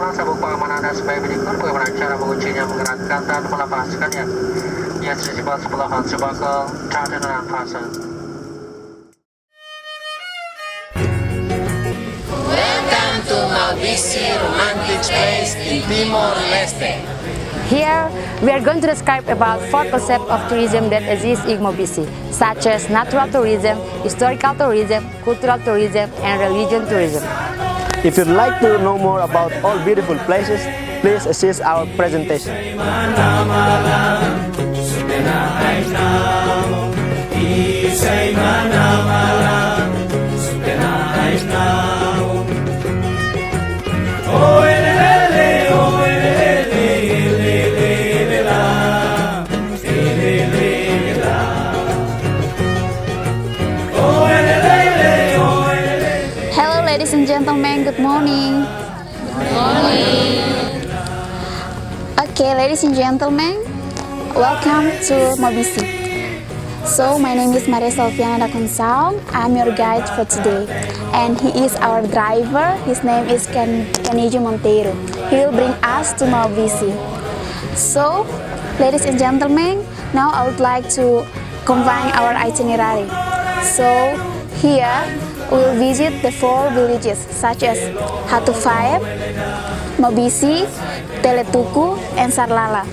tentang sabuk pengamanan dan sebagai berikut bagaimana cara menguncinya, menggerakkan dan melepaskannya. Ia sisipal sebelahan sebagai cara dengan fase. Welcome to Maubisse romantic place in Timor-Leste. Here, we are going to describe about 4 concepts of tourism that exist in Maubisse, such as natural tourism, historical tourism, cultural tourism, and religion tourism. If you'd like to know more about all beautiful places, please assist our presentation. Hello ladies and gentlemen, good morning. Good morning. Okay, ladies and gentlemen, welcome to Maubisse. So, my name is Maria Selviana Dakunsau. I'm your guide for today. And he is our driver. His name is Canijo Monteiro. He will bring us to Maubisse. So, ladies and gentlemen, now I would like to combine our itinerary. So, here we will visit the 4 villages such as Hatufai, Maubisse, Teletuku, and Sarlala.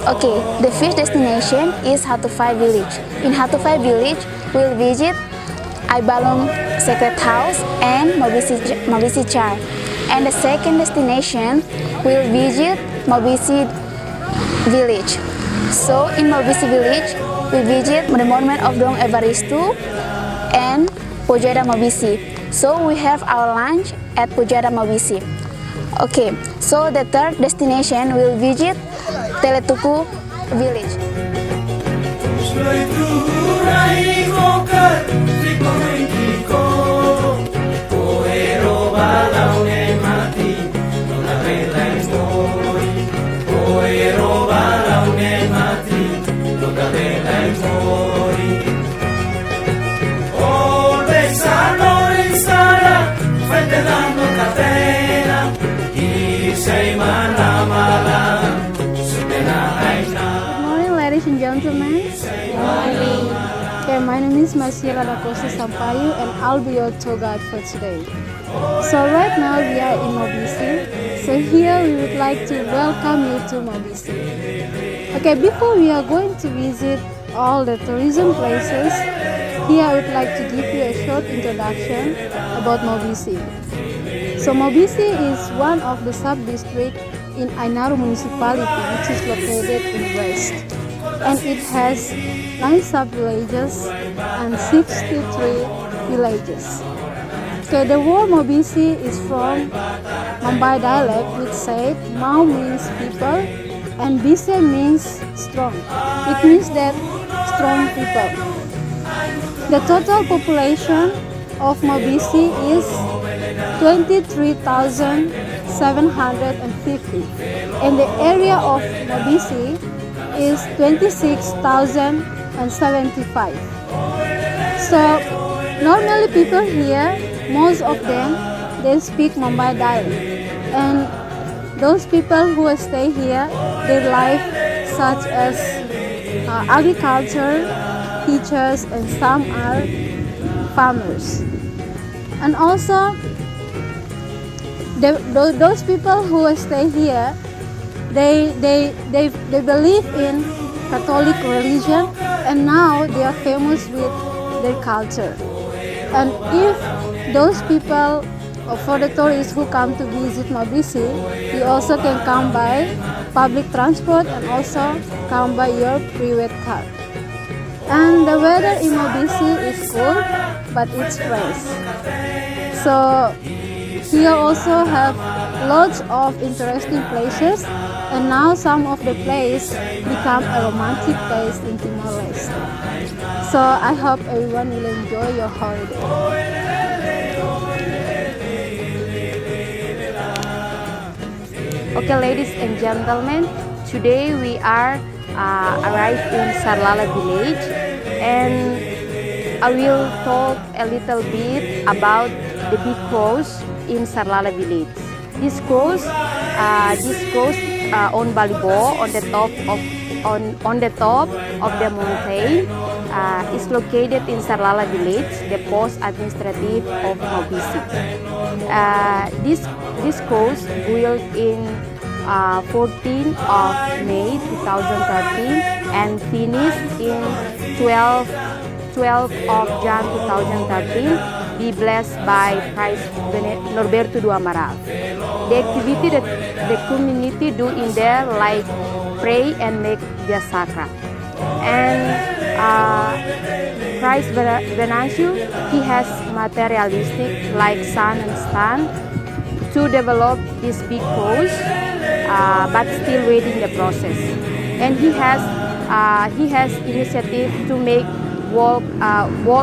Okay, the first destination is Hatufai village. In Hatufai village, we will visit Aibalong Sacred House and Maubisse Char. And the second destination, we will visit Maubisse village. So in Maubisse village, we visit the monument of Dong Evaristo and Pojada Maubisse. So we have our lunch at Pojada Maubisse. Okay, so the third destination will visit Teletuku village. Ladies and gentlemen. Okay, my name is Masira Dakosa Sampayu and I'll be your tour guide for today. So right now we are in Maubisse. So here we would like to welcome you to Maubisse. Okay, before we are going to visit all the tourism places, here I would like to give you a short introduction about Maubisse. So Maubisse is one of the sub-districts in Ainaro Municipality, which is located in west. And it has 9 sub-villages and 63 villages. Okay, the word Maubisse is from Mumbai dialect, which said Mau means people and Bisse means strong. It means that strong people. The total population of Maubisse is 23,750, and the area of Maubisse is 26,075. So normally people here, most of them, they speak Mumbai dialect, and those people who stay here, their life such as agriculture, teachers, and some are farmers. And also those people who stay here, they believe in Catholic religion, and now they are famous with their culture. And if those people, or for the tourists who come to visit Maubisse, you also can come by public transport and also come by your private car. And the weather in Maubisse is cool, but it's fresh. So here also have lots of interesting places, and now some of the places become a romantic place in Timor-Leste. So I hope everyone will enjoy your holiday. Okay, ladies and gentlemen, today we are arrived in Sarlala village, and I will talk a little bit about the big house in Sarlala village. This cross on Balibo on the top of the mountain is located in Sarlala village, the post administrative of Maubisse. This cross built in 14th of May 2013 and finished in 12 of Jan 2013, be blessed by Christ Norberto do Amaral. The activity that the community do in there like pray and make jasakra. And Christ Venancio, he has materialistic like sun and stand to develop this big cross, but still waiting the process. And he has initiative to make wall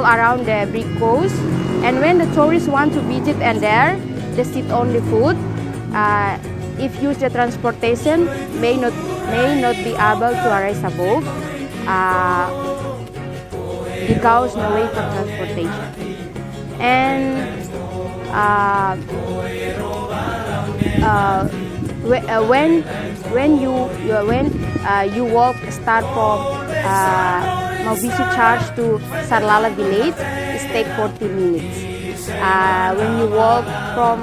around the big cross. And when the tourists want to visit and there, they sit on the food. If use the transportation, may not be able to arise above because no way for transportation. And when you walk start from Maubisse Church to Sarlala village, it takes 40 minutes. When you walk from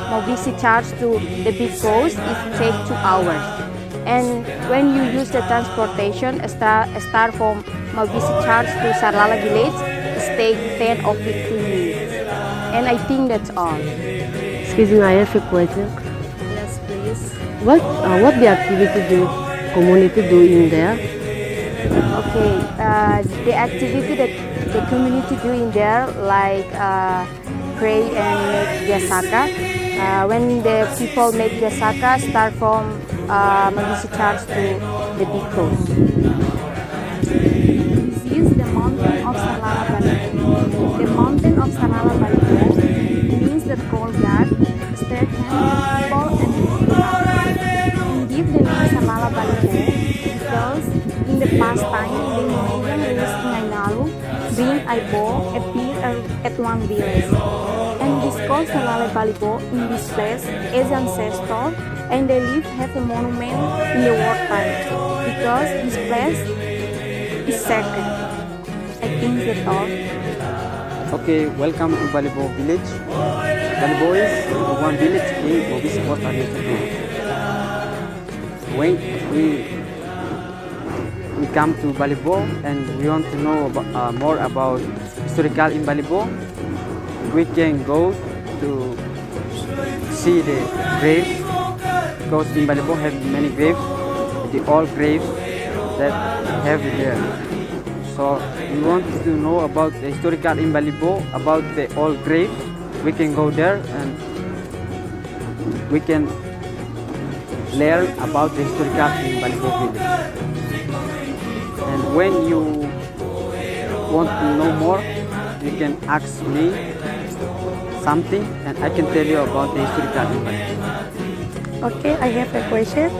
Maubisse Church to the big coast, it takes 2 hours. And when you use the transportation, start from Maubisse Church to Sarlala village, it takes 10 or 15 minutes. And I think that's all. Excuse me, I have a question. Yes, please. What the activity do community do in there? Okay, the activity that the community do in there like pray and make jasaka. When the people make jasaka, start from Maubisse Church to the big coast. This is the mountain of Sarlala Balibo. The mountain of Sarlala Balibo means that God stretched hands people and and give the name Sarlala Balibo because in the past time the Indonesian rulers in Ainaro bring Aibo appear at one village. And this called Sarlala Balibo in this place as ancestor, and they have a monument in the war time because this place is sacred. I think that's all. Okay, welcome to Balibo village. Balibo is one village in Maubisse Administrativu. When we come to Balibo and we want to know more about historical in Balibo, we can go to see the graves because in Balibo have many graves, the old graves that have there. So we want to know about the historical in Balibo, about the old graves. We can go there and we can learn about the historical in Balibo village. And when you want to know more, you can ask me something and I can tell you about the historical in Balibo. Okay, I have a question.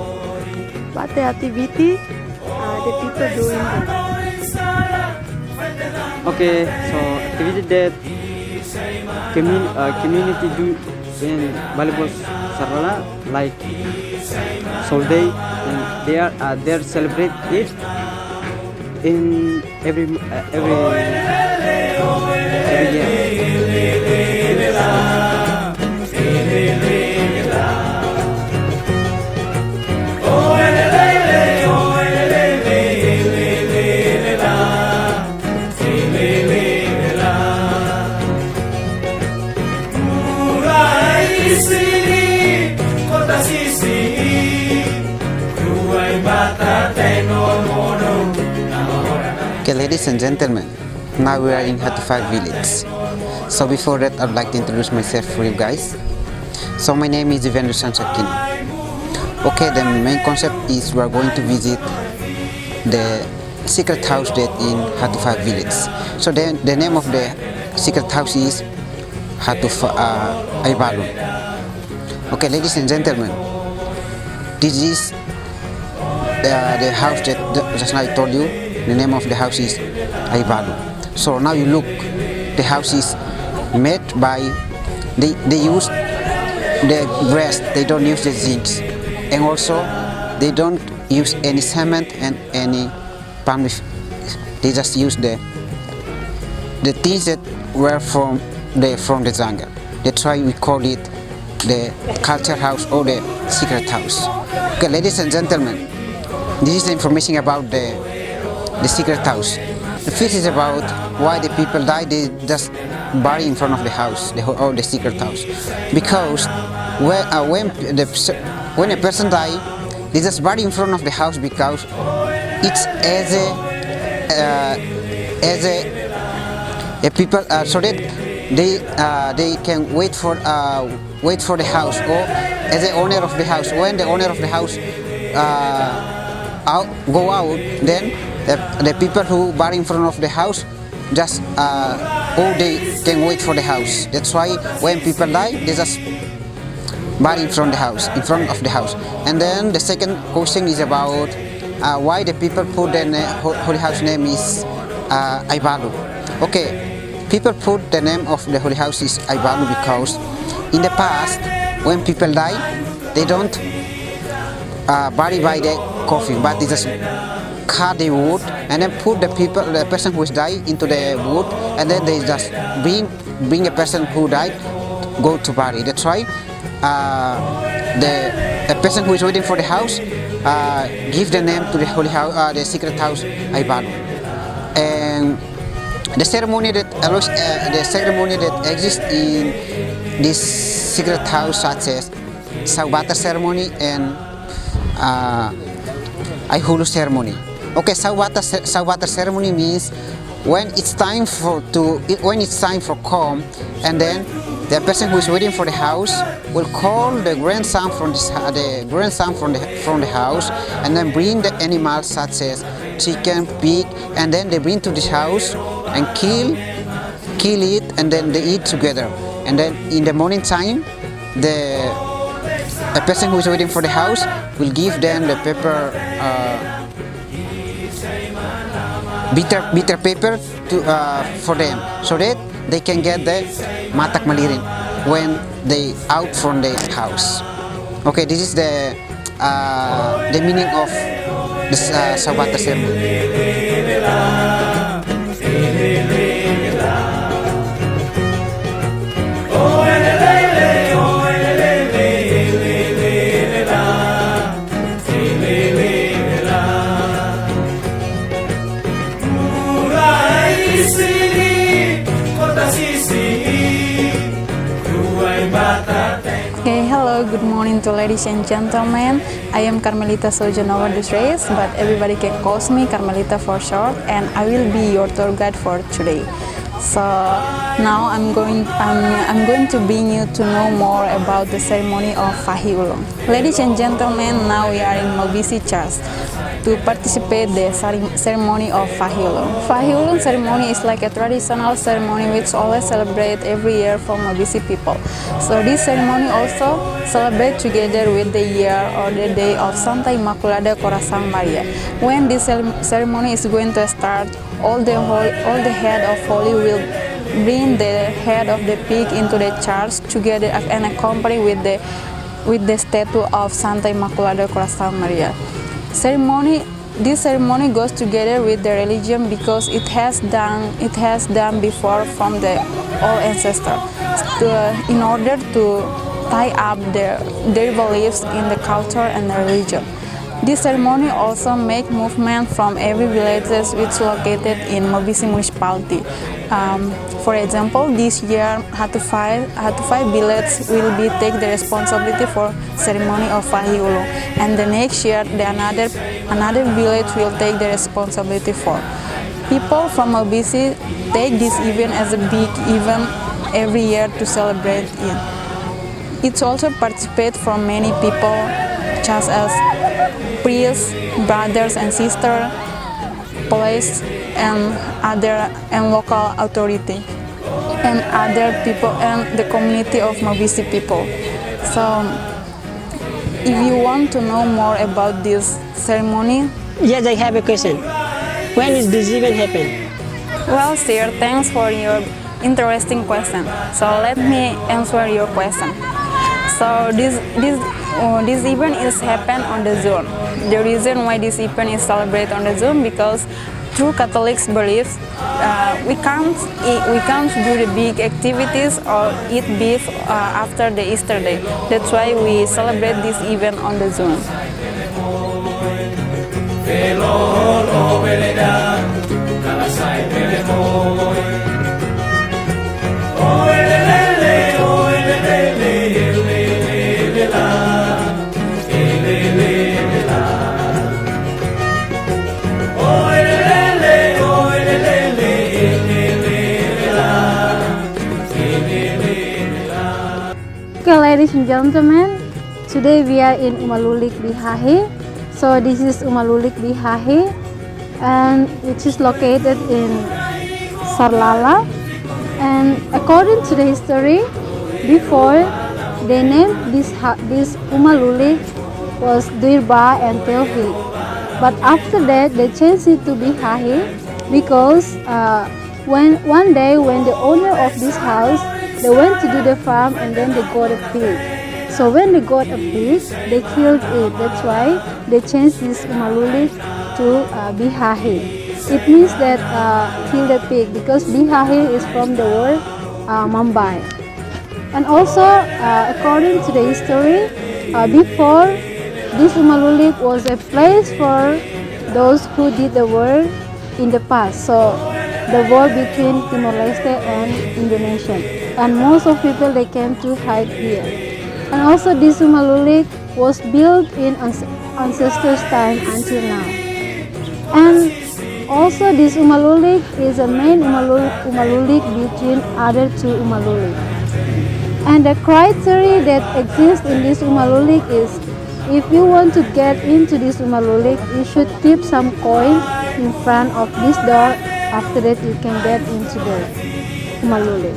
What the activity the people doing there? Okay, so activity that community do in Balibo Sarlala like Soul Day, and they celebrate it in every year. Okay, ladies and gentlemen, now we are in Hatufag village. So before that, I'd like to introduce myself for you guys. So my name is Ivendra Sansakino. Okay, the main concept is we are going to visit the secret house that in Hatufag village. So the name of the secret house is Aibalun. Okay, ladies and gentlemen, this is the house that just now I told you. The name of the house is Aibalun. So now you look, the house is made by they use the breast, they don't use the zincs, and also they don't use any cement and any palm leaf. They just use the things that were from the jungle. That's why we call it the culture house or the secret house. Okay, ladies and gentlemen, this is the information about the secret house. The first is about why the people die. They just bury in front of the house, or the secret house, because when a person die, they just bury in front of the house because it's as a people so that they can wait for the house, or as the owner of the house. When the owner of the house go out, then the people who bury in front of the house just they can wait for the house. That's why when people die, they just bury in front of the house. And then the second question is about why the people put the holy house name is Aibalu. Okay, people put the name of the holy house is Aibalu because in the past, when people die, they don't bury by the coffin, but they just cut the wood and then put the person who is died into the wood, and then they just bring a person who died, go to bury. That's why the person who is waiting for the house give the name to the holy house, the secret house, Aibalu. And the ceremony that exists in this secret house, such as Saubata ceremony and Aihulu ceremony. Okay, Saubata ceremony means when it's time for come, and then the person who is waiting for the house will call the grandson from the house, and then bring the animals such as chicken, pig, and then they bring to this house and kill it, and then they eat together. And then in the morning time, the person who is waiting for the house will give them the paper, bitter paper for them, so that they can get the matak malirin when they out from the house. Okay, this is the meaning of this Saubata ceremony. Okay, hello, good morning to ladies and gentlemen. I am Carmelita Sojanova Dusreis, but everybody can call me Carmelita for short, and I will be your tour guide for today. So now I'm going to bring you to know more about the ceremony of Fahi ulun. Ladies and gentlemen, now we are in Maubisse Church to participate the ceremony of Fahi ulun. Fahi ulun ceremony is like a traditional ceremony which always celebrate every year for Maubisse people. So this ceremony also celebrate together with the year or the day of Santa Immaculada Corazon Maria. When this ceremony is going to start, all the head of holy will bring the head of the pig into the church together and accompany with the statue of Santa Immaculada Corazon Maria. This ceremony goes together with the religion because it has done before from the old ancestors in order to tie up their beliefs in the culture and the religion. This ceremony also make movement from every villages which located in Maubisse municipality. For example, this year Hatufai villages will take the responsibility for ceremony of Fahi ulun, and the next year another village will take the responsibility for. People from Maubisse take this event as a big event every year to celebrate it. It's also participate from many people, such as priests, brothers and sisters, police, and local authority, and other people, and the community of Maubisse people. So, if you want to know more about this ceremony, yes, I have a question. When is this event happen? Well, sir, thanks for your interesting question. So let me answer your question. So this event is happen on the zone. The reason why this event is celebrated on the zone because true Catholics beliefs we can't do the big activities or eat beef after the Easter day. That's why we celebrate this event on the zone. Okay, ladies and gentlemen, today we are in Umalulik Bihahe. So this is Umalulik Bihahe, and which is located in Sarlala. And according to the history, before they named this Umalulik was Dirba and Telhi, but after that they changed it to Bihahe because when one day when the owner of this house they went to do the farm and then they got a pig. So when they got a pig, they killed it. That's why they changed this Umalulik to Bihahe. It means that kill the pig because Bihahe is from the word Mumbai. And also, according to the history, before this Umalulik was a place for those who did the war in the past. So the war between Timor-Leste and Indonesia. And most of people they came to hide here. And also this Umalulik was built in ancestors' time until now. And also this Umalulik is a main Umalulik between other two Umalulik. And the criteria that exists in this Umalulik is if you want to get into this Umalulik, you should keep some coin in front of this door. After that you can get into the Umalulik.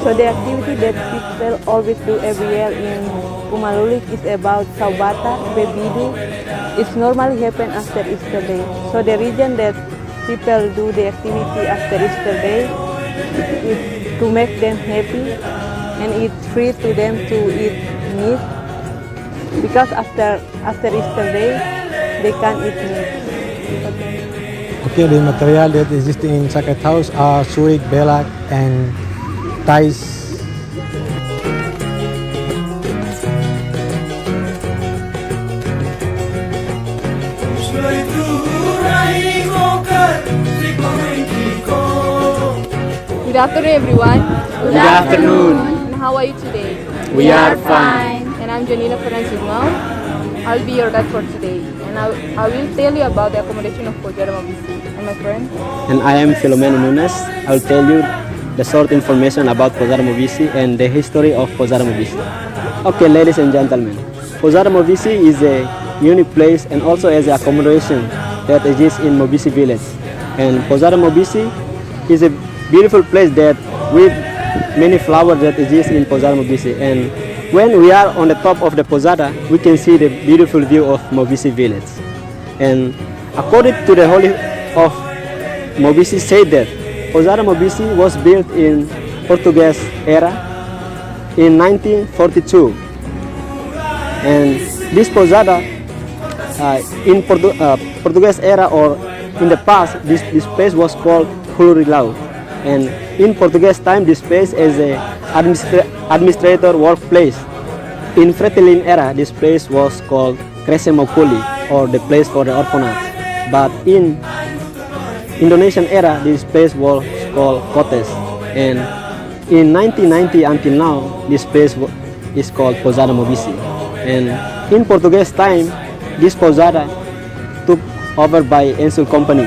So the activity that people always do every year in Umalulik is about Saubata, Bebidu. It's normally happen after Easter day. So the reason that people do the activity after Easter day is to make them happy, and it's free to them to eat meat because after Easter day they can't eat meat. Okay, the material that exists in Sacred House are surik, belak, and ties. Good afternoon, everyone. Good afternoon. And how are you today? We are fine. And I'm Janina Fernandez. I'll be your guide for today. And I will tell you about the accommodation of Maubisse. And my friend? And I am Filomeno Nunes. I will tell you the short information about Maubisse and the history of Maubisse. Okay, ladies and gentlemen, Maubisse is a unique place and also as an accommodation that exists in Maubisse village. And Maubisse is a beautiful place that with many flowers that exist in Maubisse. And when we are on the top of the posada, we can see the beautiful view of Maubisse village. And according to the Holy of Maubisse said that Maubisse was built in Portuguese era in 1942. And this posada in Portuguese era or in the past, this place was called Hulurilao. And in Portuguese time, this place is a administrator workplace. In Fretilin era, this place was called Krese Maupoli, or the place for the orphanage. But in Indonesian era, this place was called Kotes. And in 1990 until now, this place is called Posada Maubisse. And in Portuguese time, this posada took over by Ensul company.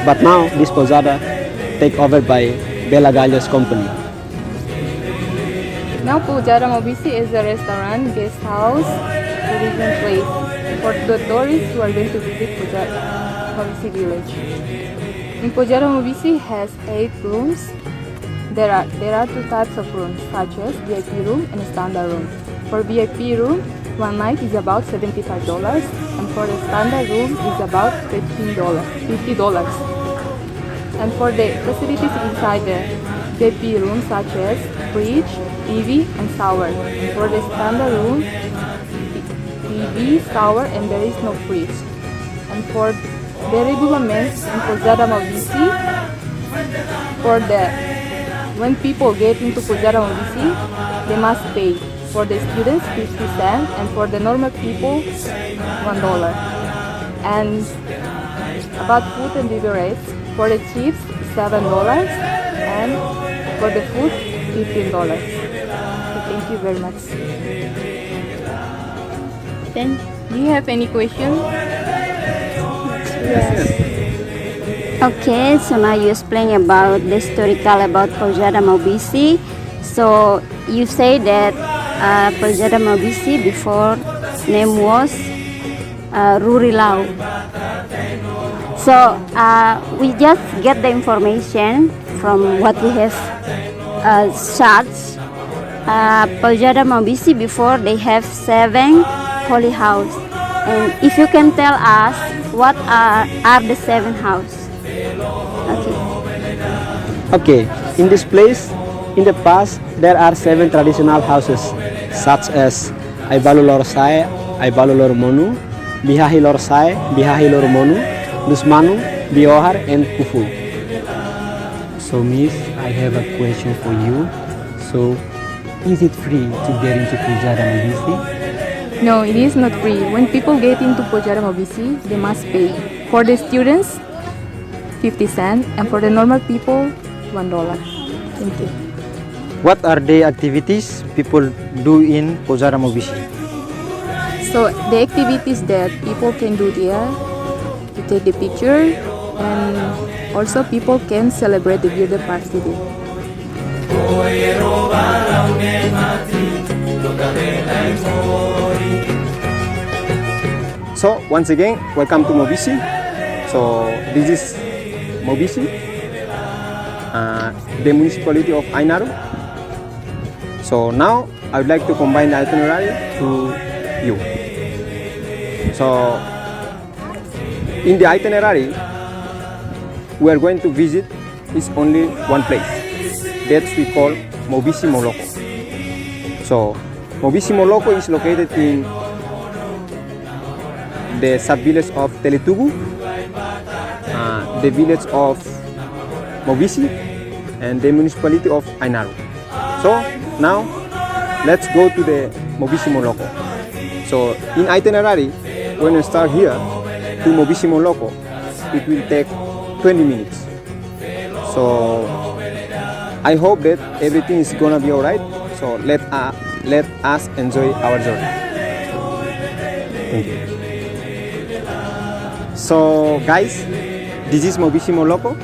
But now this posada take over by Bela Gallos company. Now Posada Maubisse is a restaurant, guest house, tourism place for the tourists who are going to visit Maubisse village. In Posada Maubisse has 8 rooms. There are 2 types of rooms, such as VIP room and standard room. For VIP room, one night is about $75, and for the standard room is about $50. And for the facilities inside the VIP room, such as fridge, TV and shower. For the standard room, TV, shower, and there is no fridge. And for the regulament in Pousada Maubisse, when people get into Pousada Maubisse, they must pay. For the students, 50 cents, and for the normal people, $1. And about food and beverage, for the chips, $7, and for the food, $15. So thank you very much. Then, do you have any questions? Yes. Okay, so now you explain about the historical about Pousada Maubisse. So you say that Pousada Maubisse before name was Rurilau. So we just get the information from what we have searched. Pousada Maubisse before they have 7 holy houses. And if you can tell us what are the 7 houses? Okay, in this place, in the past, there are 7 traditional houses, such as Aibalu Lorsai, Aibalu Lormonu, Bihahi Lorsai, Bihahi Lormonu, Dusmanu, Biohar, and Kufu. So, Miss, I have a question for you. So, is it free to get into Pousada Maubisse? No, it is not free. When people get into Pousada Maubisse, they must pay. For the students, 50 cents, and for the normal people, $1. Thank you. What are the activities people do in Pousada Maubisse? So the activities that people can do there, to take the picture, and also people can celebrate the birthday party there. So once again, welcome to Maubisse. So this is Maubisse, the municipality of Ainaro. So now I would like to combine the itinerary to you. So in the itinerary, we are going to visit is only one place that we call Maubisse Moloko. So Maubisse Moloko is located in the sub-village of Teletugu, the village of Maubisse, and the municipality of Ainaro. So now let's go to the Maubisse Moloko. So in itinerary, when we start here to Maubisse Moloko, it will take 20 minutes. So I hope that everything is gonna be alright. So let us enjoy our journey. Thank you. So guys, this is Maubisse Moloko.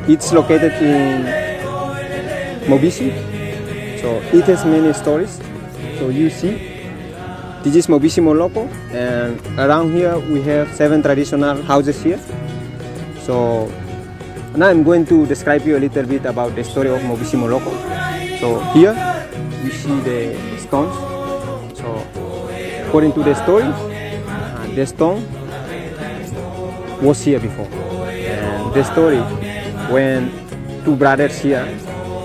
It's located in Maubisse. So it has many stories. So you see, this is Maubisse Moloko, and around here we have 7 traditional houses here. So now I'm going to describe you a little bit about the story of Maubisse Moloko. So here you see the stones. So according to the story, the stone was here before, and the story when 2 brothers here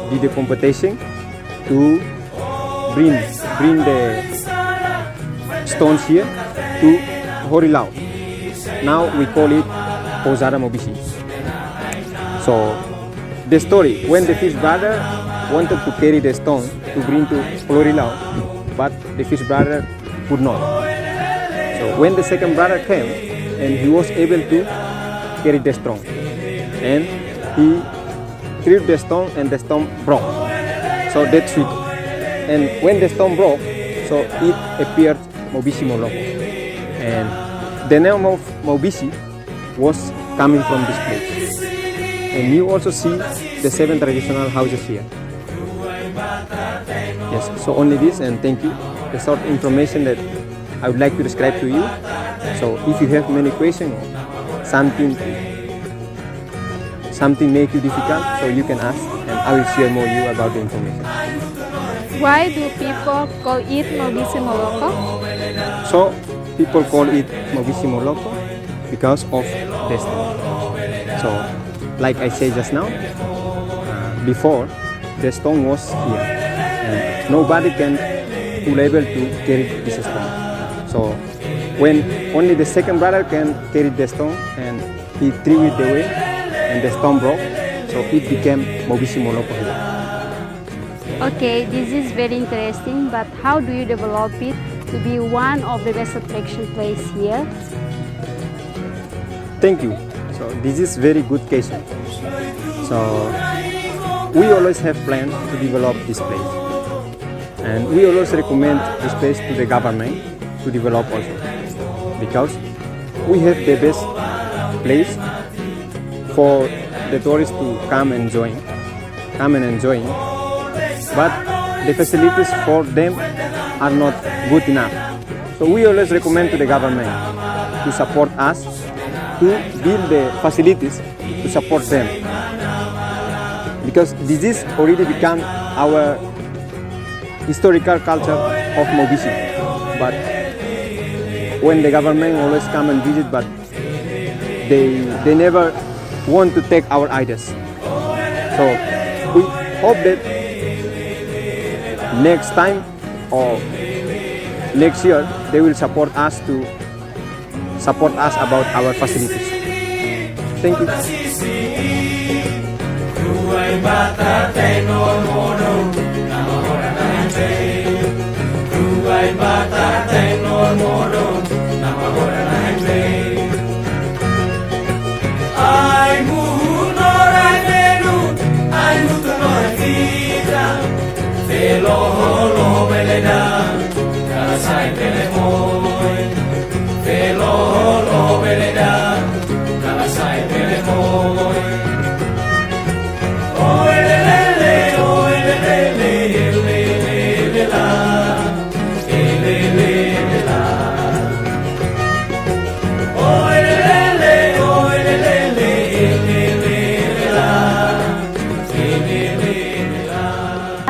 did the competition to bring the stones here to Horilau. Now we call it Pousada Maubisse. So the story when the first brother wanted to carry the stone to bring to Horilau, but the first brother could not. So when the second brother came, and he was able to carry the stone, and he threw the stone, and the stone broke. So that's it. And when the stone broke, so it appeared Maubisse Moloko, and the name of Maubisse was coming from this place. And you also see the 7 traditional houses here. Yes, so only this, and thank you. The short information that I would like to describe to you. So if you have many questions, something make you difficult, so you can ask, and I will share more you about the information. Why do people call it Maubisse Moloko? So people call it Maubisse Moloko because of the stone. So like I said just now, before the stone was here. nobody can be able to carry this stone. So when only the second brother can carry the stone, and he threw it away, and the stone broke, so it became Maubisse Moloko Hill. Okay, this is very interesting, but how do you develop it to be one of the best attraction place here? Thank you. So this is very good question. So we always have planned to develop this place, and we always recommend this place to the government to develop also, because we have the best place for the tourists to come and enjoy, but the facilities for them are not good enough. So we always recommend to the government to support us to build the facilities to support them, because this is already become our historical culture of Maubisse. But when the government always come and visit, but they never want to take our ideas. So we hope that next time or next year they will support us about our facilities. Thank you.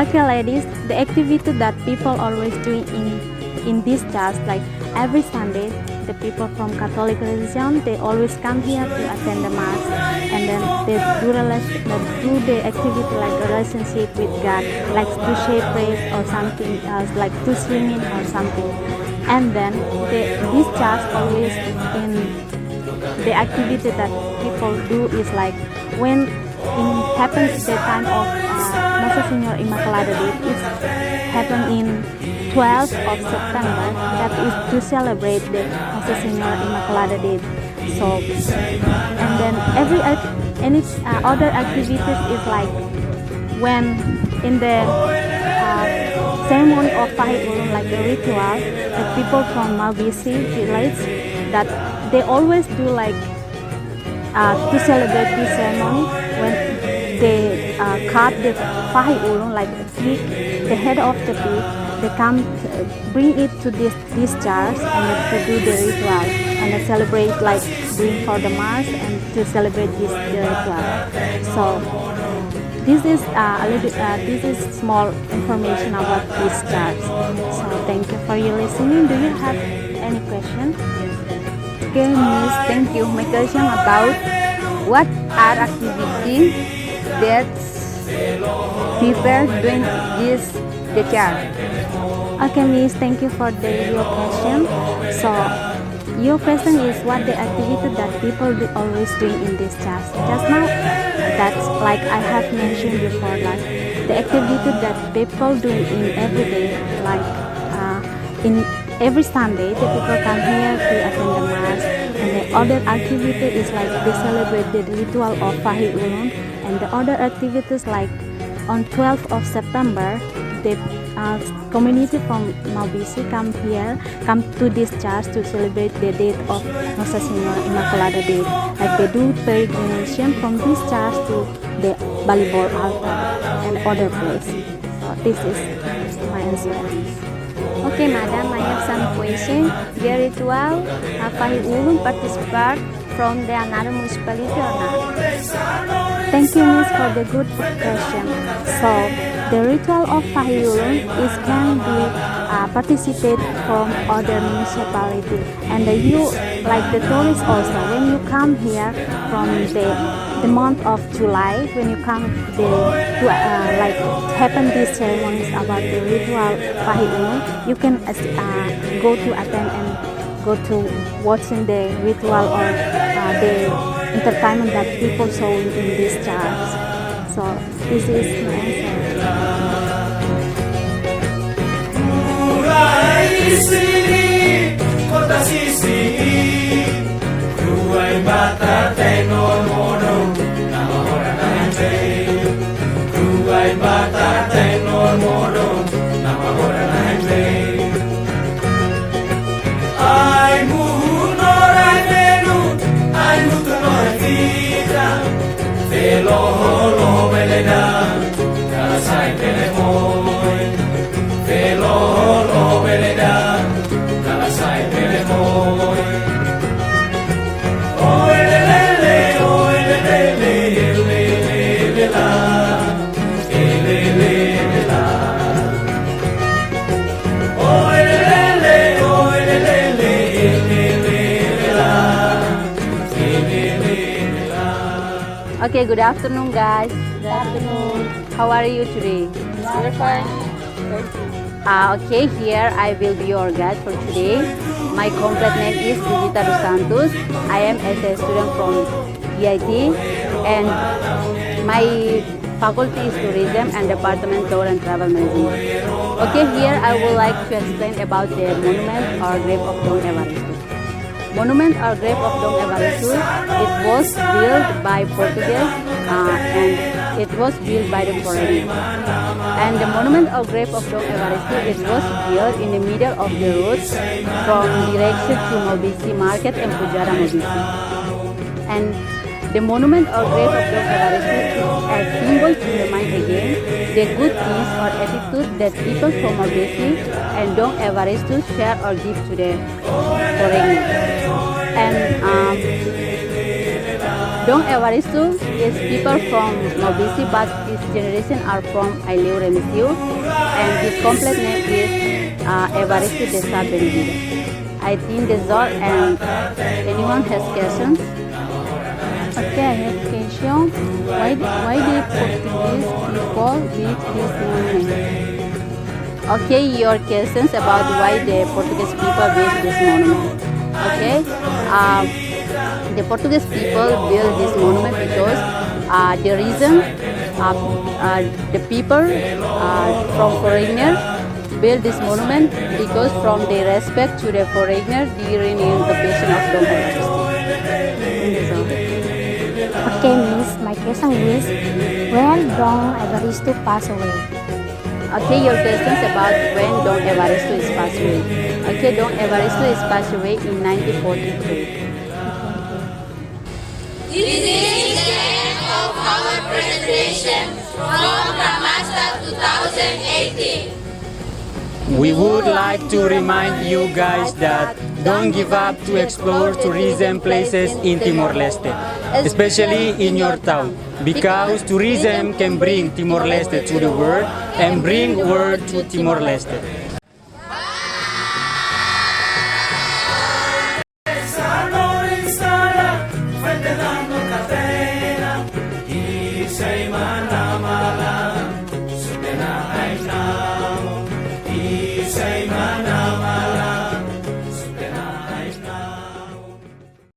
Okay, ladies, the activity that people always doing in this church, like every Sunday, the people from Catholic religion, they always come here to attend the mass, and then they do the activity like a relationship with God, like to share praise or something else, like to swimming or something. And then this church always in the activity that people do is like when it happens the time of Nossa Senhora Immaculada Day, it happened in 12th of September. That is to celebrate the Nossa Senhora Immaculada Day. So, and then any other activities is like when in the ceremony of Fahi ulun, like the ritual, the people from Maubisse village, that they always do like to celebrate this ceremony when they cut the Fahi ulun, like a pig, the head of the pig. They come bring it to this church and to do the ritual and they celebrate, like doing for the mass and to celebrate the ritual. So this is this is small information about this church. So thank you for your listening. Do you have any question? Okay, Miss, thank you. My question about what are activities that people doing this the church? Okay, Miss, thank you for your question. So your question is what the activity that people always doing in this church. Just now, that's like I have mentioned before, like the activity that people do in every day, like in every Sunday, the people come here to attend the mass, and the other activity is like they celebrate the ritual of Fahi ulun, and the other activities like on 12th of September, the community from Maubisse come to this church to celebrate the date of Nossa Senhora Immaculada Day. Like they do peregrination from this church to the Balibor altar and other places. So this is my answer. Okay, madam, I have some question. The ritual Fahi ulun participate from the Ainaro municipality or not? Thank you, Miss, for the good question. So the ritual of Fahi ulun can be participate from other municipality, and you like the tourists also. When you come here from the the month of July, when you come to like happen these ceremonies about the ritual Fahi ulun, you can go to attend and go to watching the ritual or the entertainment that people show in these church. So this is my Okay, good afternoon, guys. Good afternoon. How are you today? We're fine. Okay, here I will be your guide for today. My complete name is Digita dos Santos. I am a student from DIT, and my faculty is Tourism and Departamentu and Travel Management. Okay, here I would like to explain about the monument or grave of Dom Evaristo. Monument or grave of Dom Evaristo, it was built by Portuguese and it was built by the foreigners. And the monument or grave of Dom Evaristo, it was built in the middle of the road from direction to Maubisse market and Pujara Maubisse. And the monument or grave of Dom Evaristo is a symbol to remind again the good things or attitude that people from Maubisse and Dom Evaristo share or give to the foreigners. And Dom Evaristo is people from Maubisse, but his generation are from Munisipiu, and his complete name is Evaristo de Sá Benedita. I think that's all, and anyone has questions? Okay, I have a question. Why the Portuguese people built this monument? Okay, your questions about why the Portuguese people built this monument. Okay, the Portuguese people built this monument because the reason the people from foreigner built this monument because from their respect to the foreigner during the occupation of Dom Evaristo. Okay, Miss, my question is, when Dom Evaristo passed away? Okay, your questions about when Dom Evaristo is passed away. Okay, Dom Evaristo is passed away in 1943. This is the end of our presentation from Ramasta 2018. We would like to remind you guys that don't give up to explore tourism places in Timor-Leste, especially in your town, because tourism can bring Timor-Leste to the world and bring world to Timor-Leste.